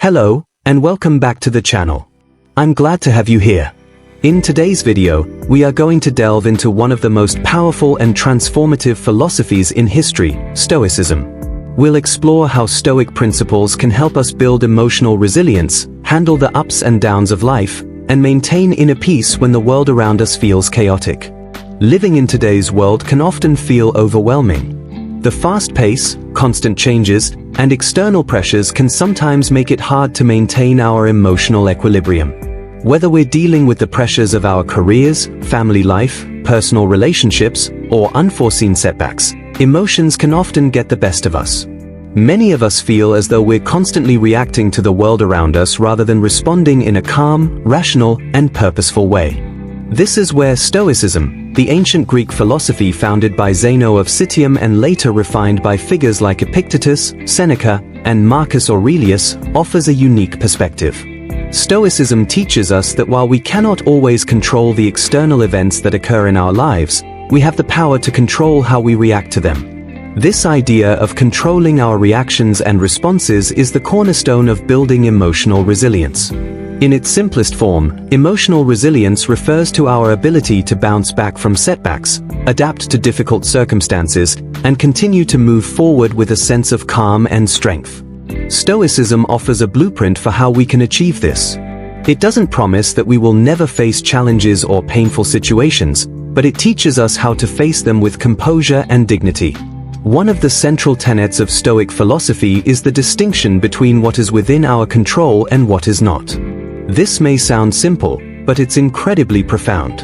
Hello, and welcome back to the channel. I'm glad to have you here. In today's video, we are going to delve into one of the most powerful and transformative philosophies in history, Stoicism. We'll explore how Stoic principles can help us build emotional resilience, handle the ups and downs of life, and maintain inner peace when the world around us feels chaotic. Living in today's world can often feel overwhelming. The fast pace, constant changes, and external pressures can sometimes make it hard to maintain our emotional equilibrium. Whether we're dealing with the pressures of our careers, family life, personal relationships, or unforeseen setbacks, emotions can often get the best of us. Many of us feel as though we're constantly reacting to the world around us rather than responding in a calm, rational, and purposeful way. This is where Stoicism, the ancient Greek philosophy founded by Zeno of Citium and later refined by figures like Epictetus, Seneca, and Marcus Aurelius, offers a unique perspective. Stoicism teaches us that while we cannot always control the external events that occur in our lives, we have the power to control how we react to them. This idea of controlling our reactions and responses is the cornerstone of building emotional resilience. In its simplest form, emotional resilience refers to our ability to bounce back from setbacks, adapt to difficult circumstances, and continue to move forward with a sense of calm and strength. Stoicism offers a blueprint for how we can achieve this. It doesn't promise that we will never face challenges or painful situations, but it teaches us how to face them with composure and dignity. One of the central tenets of Stoic philosophy is the distinction between what is within our control and what is not. This may sound simple, but it's incredibly profound.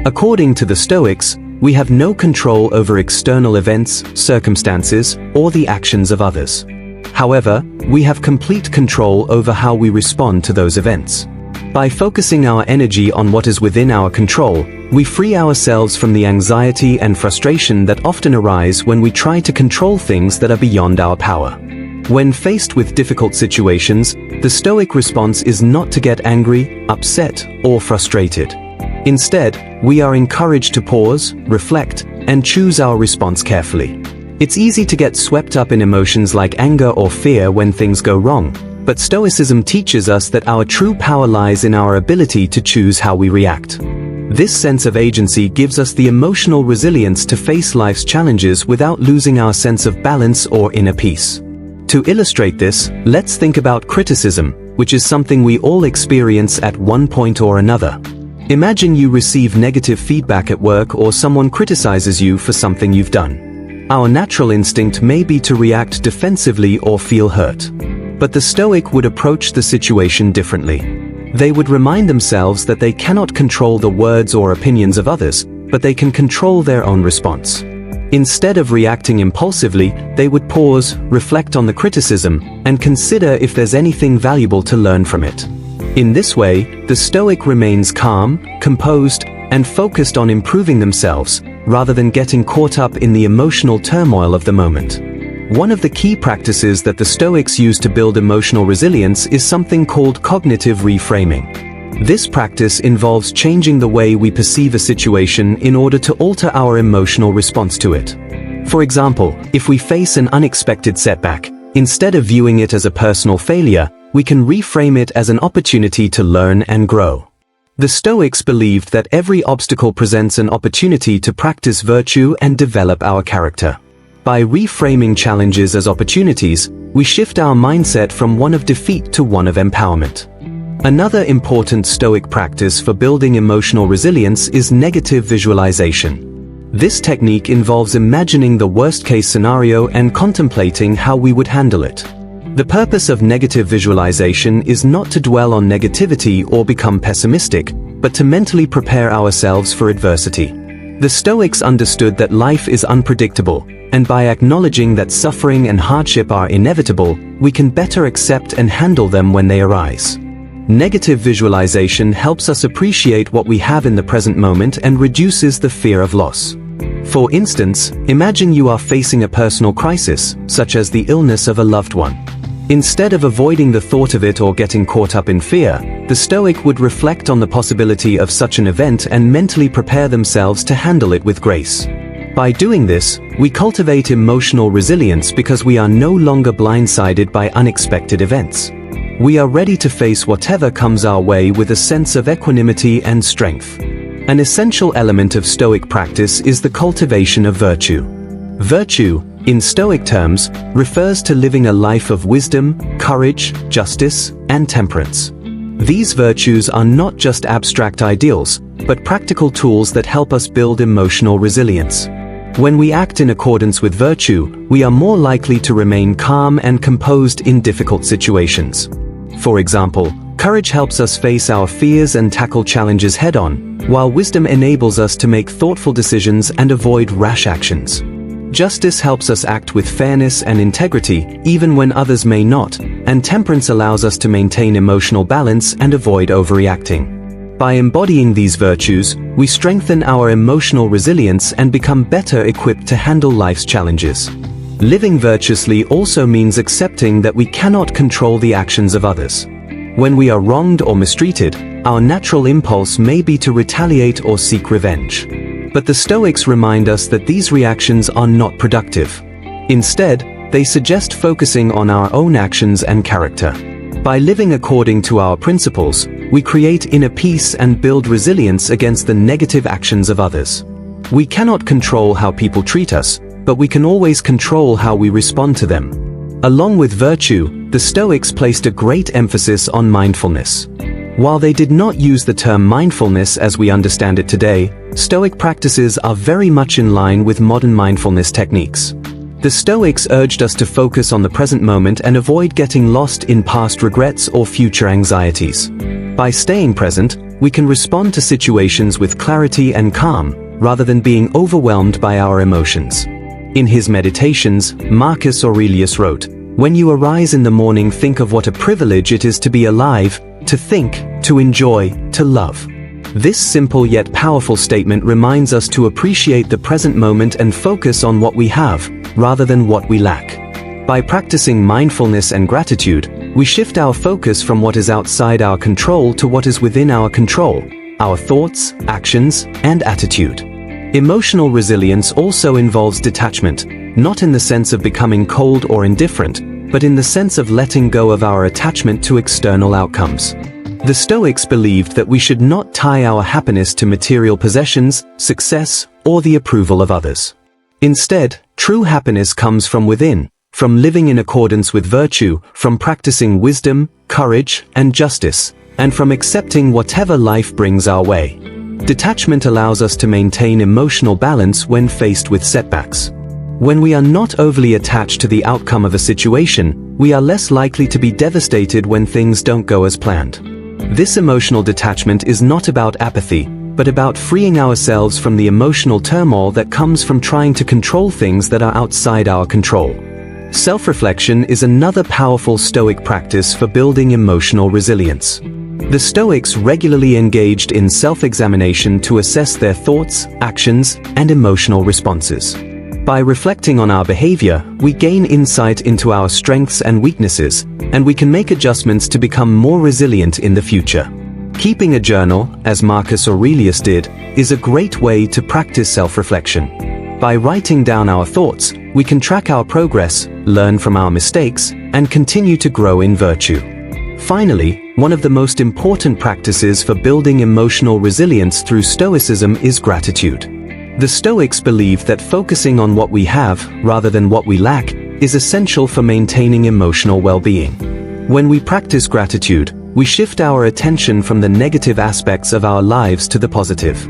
According to the Stoics, we have no control over external events, circumstances, or the actions of others. However, we have complete control over how we respond to those events. By focusing our energy on what is within our control, we free ourselves from the anxiety and frustration that often arise when we try to control things that are beyond our power. When faced with difficult situations, the Stoic response is not to get angry, upset, or frustrated. Instead, we are encouraged to pause, reflect, and choose our response carefully. It's easy to get swept up in emotions like anger or fear when things go wrong, but Stoicism teaches us that our true power lies in our ability to choose how we react. This sense of agency gives us the emotional resilience to face life's challenges without losing our sense of balance or inner peace. To illustrate this, let's think about criticism, which is something we all experience at one point or another. Imagine you receive negative feedback at work or someone criticizes you for something you've done. Our natural instinct may be to react defensively or feel hurt. But the Stoic would approach the situation differently. They would remind themselves that they cannot control the words or opinions of others, but they can control their own response. Instead of reacting impulsively, they would pause, reflect on the criticism, and consider if there's anything valuable to learn from it. In this way, the Stoic remains calm, composed, and focused on improving themselves, rather than getting caught up in the emotional turmoil of the moment. One of the key practices that the Stoics use to build emotional resilience is something called cognitive reframing. This practice involves changing the way we perceive a situation in order to alter our emotional response to it. For example, if we face an unexpected setback, instead of viewing it as a personal failure, we can reframe it as an opportunity to learn and grow. The Stoics believed that every obstacle presents an opportunity to practice virtue and develop our character. By reframing challenges as opportunities, we shift our mindset from one of defeat to one of empowerment. Another important Stoic practice for building emotional resilience is negative visualization. This technique involves imagining the worst-case scenario and contemplating how we would handle it. The purpose of negative visualization is not to dwell on negativity or become pessimistic, but to mentally prepare ourselves for adversity. The Stoics understood that life is unpredictable, and by acknowledging that suffering and hardship are inevitable, we can better accept and handle them when they arise. Negative visualization helps us appreciate what we have in the present moment and reduces the fear of loss. For instance, imagine you are facing a personal crisis, such as the illness of a loved one. Instead of avoiding the thought of it or getting caught up in fear, the Stoic would reflect on the possibility of such an event and mentally prepare themselves to handle it with grace. By doing this, we cultivate emotional resilience because we are no longer blindsided by unexpected events. We are ready to face whatever comes our way with a sense of equanimity and strength. An essential element of Stoic practice is the cultivation of virtue. Virtue, in Stoic terms, refers to living a life of wisdom, courage, justice, and temperance. These virtues are not just abstract ideals, but practical tools that help us build emotional resilience. When we act in accordance with virtue, we are more likely to remain calm and composed in difficult situations. For example, courage helps us face our fears and tackle challenges head-on, while wisdom enables us to make thoughtful decisions and avoid rash actions. Justice helps us act with fairness and integrity, even when others may not, and temperance allows us to maintain emotional balance and avoid overreacting. By embodying these virtues, we strengthen our emotional resilience and become better equipped to handle life's challenges. Living virtuously also means accepting that we cannot control the actions of others. When we are wronged or mistreated, our natural impulse may be to retaliate or seek revenge. But the Stoics remind us that these reactions are not productive. Instead, they suggest focusing on our own actions and character. By living according to our principles, we create inner peace and build resilience against the negative actions of others. We cannot control how people treat us, but we can always control how we respond to them. Along with virtue, the Stoics placed a great emphasis on mindfulness. While they did not use the term mindfulness as we understand it today, Stoic practices are very much in line with modern mindfulness techniques. The Stoics urged us to focus on the present moment and avoid getting lost in past regrets or future anxieties. By staying present, we can respond to situations with clarity and calm, rather than being overwhelmed by our emotions. In his Meditations, Marcus Aurelius wrote, "When you arise in the morning, think of what a privilege it is to be alive, to think, to enjoy, to love." This simple yet powerful statement reminds us to appreciate the present moment and focus on what we have, rather than what we lack. By practicing mindfulness and gratitude, we shift our focus from what is outside our control to what is within our control, our thoughts, actions, and attitude. Emotional resilience also involves detachment, not in the sense of becoming cold or indifferent, but in the sense of letting go of our attachment to external outcomes. The Stoics believed that we should not tie our happiness to material possessions, success, or the approval of others. Instead, true happiness comes from within, from living in accordance with virtue, from practicing wisdom, courage, and justice, and from accepting whatever life brings our way. Detachment allows us to maintain emotional balance when faced with setbacks. When we are not overly attached to the outcome of a situation, we are less likely to be devastated when things don't go as planned. This emotional detachment is not about apathy, but about freeing ourselves from the emotional turmoil that comes from trying to control things that are outside our control. Self-reflection is another powerful Stoic practice for building emotional resilience. The Stoics regularly engaged in self-examination to assess their thoughts, actions, and emotional responses. By reflecting on our behavior, we gain insight into our strengths and weaknesses, and we can make adjustments to become more resilient in the future. Keeping a journal, as Marcus Aurelius did, is a great way to practice self-reflection. By writing down our thoughts, we can track our progress, learn from our mistakes, and continue to grow in virtue. Finally, one of the most important practices for building emotional resilience through Stoicism is gratitude. The Stoics believe that focusing on what we have, rather than what we lack, is essential for maintaining emotional well-being. When we practice gratitude, we shift our attention from the negative aspects of our lives to the positive.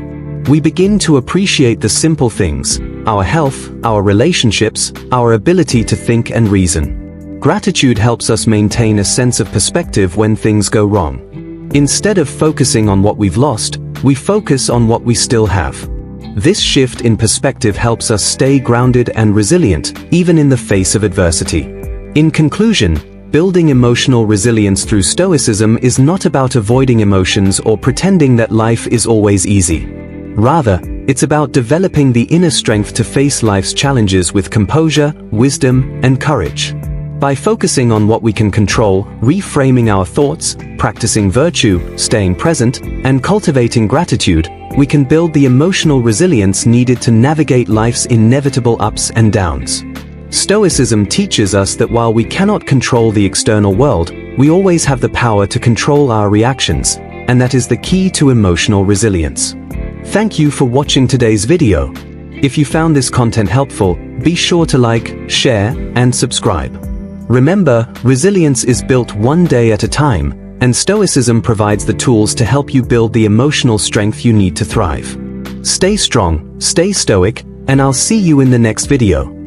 We begin to appreciate the simple things, our health, our relationships, our ability to think and reason. Gratitude helps us maintain a sense of perspective when things go wrong. Instead of focusing on what we've lost, we focus on what we still have. This shift in perspective helps us stay grounded and resilient, even in the face of adversity. In conclusion, building emotional resilience through Stoicism is not about avoiding emotions or pretending that life is always easy. Rather, it's about developing the inner strength to face life's challenges with composure, wisdom, and courage. By focusing on what we can control, reframing our thoughts, practicing virtue, staying present, and cultivating gratitude, we can build the emotional resilience needed to navigate life's inevitable ups and downs. Stoicism teaches us that while we cannot control the external world, we always have the power to control our reactions, and that is the key to emotional resilience. Thank you for watching today's video. If you found this content helpful, be sure to like, share, and subscribe. Remember, resilience is built one day at a time, and Stoicism provides the tools to help you build the emotional strength you need to thrive. Stay strong, stay stoic, and I'll see you in the next video.